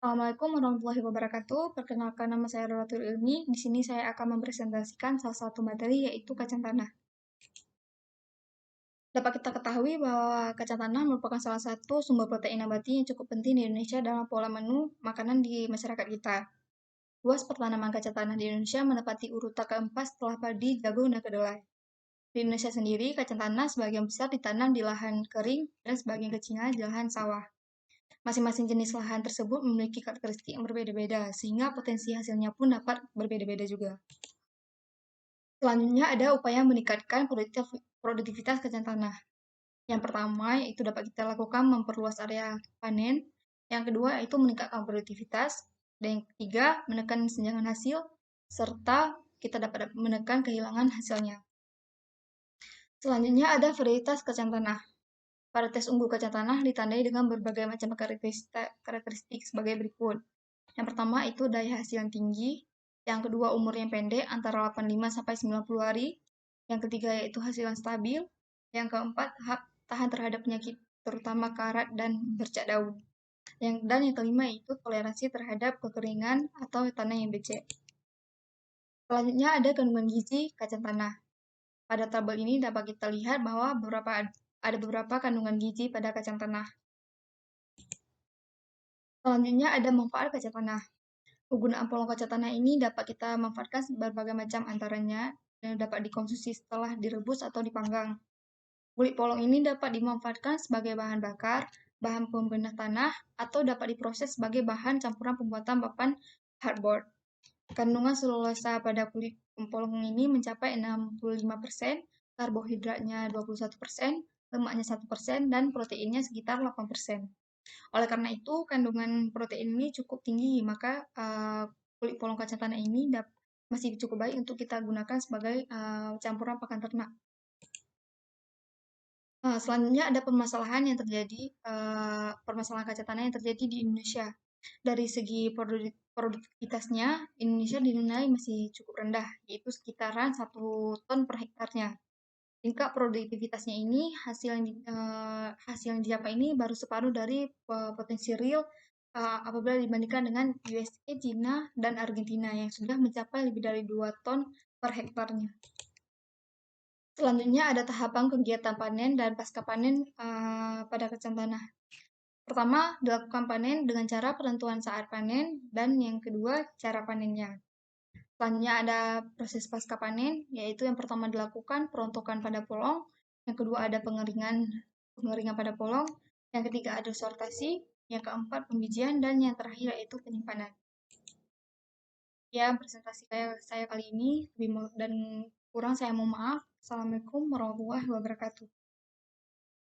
Assalamualaikum warahmatullahi wabarakatuh. Perkenalkan nama saya Raratul Ilmi. Di sini saya akan mempresentasikan salah satu materi yaitu kacang tanah. Dapat kita ketahui bahwa kacang tanah merupakan salah satu sumber protein nabati yang cukup penting di Indonesia dalam pola menu makanan di masyarakat kita. Luas pertanaman kacang tanah di Indonesia menempati urutan keempat setelah padi, jagung, dan kedelai. Di Indonesia sendiri, kacang tanah sebagian besar ditanam di lahan kering dan sebagian kecilnya di lahan sawah. Masing-masing jenis lahan tersebut memiliki karakteristik yang berbeda-beda, sehingga potensi hasilnya pun dapat berbeda-beda juga. Selanjutnya ada upaya meningkatkan produktivitas kacang tanah. Yang pertama yaitu dapat kita lakukan memperluas area panen. Yang kedua yaitu meningkatkan produktivitas. Dan yang ketiga menekan senjangan hasil, serta kita dapat menekan kehilangan hasilnya. Selanjutnya ada varietas kacang tanah. Varietas unggul kacang tanah ditandai dengan berbagai macam karakteristik sebagai berikut. Yang pertama itu daya hasil yang tinggi, yang kedua umur yang pendek antara 85 sampai 90 hari, yang ketiga yaitu hasil yang stabil, yang keempat tahan terhadap penyakit terutama karat dan bercak daun. Dan yang kelima yaitu toleransi terhadap kekeringan atau tanah yang becek. Selanjutnya ada kandungan gizi kacang tanah. Pada tabel ini dapat kita lihat bahwa ada beberapa kandungan gizi pada kacang tanah. Selanjutnya ada manfaat kacang tanah. Penggunaan polong kacang tanah ini dapat kita manfaatkan berbagai macam antaranya yang dapat dikonsumsi setelah direbus atau dipanggang. Kulit polong ini dapat dimanfaatkan sebagai bahan bakar, bahan pembedah tanah, atau dapat diproses sebagai bahan campuran pembuatan papan hardboard. Kandungan selulosa pada kulit polong ini mencapai 65%, karbohidratnya 21%, lemaknya 1%, dan proteinnya sekitar 8%. Oleh karena itu, kandungan protein ini cukup tinggi, maka kulit polong kacang tanah ini masih cukup baik untuk kita gunakan sebagai campuran pakan ternak. Selanjutnya ada permasalahan kacang tanah yang terjadi di Indonesia. Dari segi produktivitasnya, Indonesia dinilai masih cukup rendah, yaitu sekitaran 1 ton per hektarnya. Tingkat produktivitasnya ini hasil yang dicapai ini baru separuh dari potensi real apabila dibandingkan dengan USA, China, dan Argentina yang sudah mencapai lebih dari 2 ton per hektarnya. Selanjutnya ada tahapan kegiatan panen dan pasca panen pada kacang tanah. Pertama, dilakukan panen dengan cara penentuan saat panen, dan yang kedua, cara panennya. Selanjutnya ada proses pasca panen, yaitu yang pertama dilakukan perontokan pada polong, yang kedua ada pengeringan pada polong, yang ketiga ada sortasi, yang keempat pembijian, dan yang terakhir yaitu penyimpanan. Ya, presentasi saya kali ini dan kurang saya mohon maaf. Assalamualaikum warahmatullahi wabarakatuh.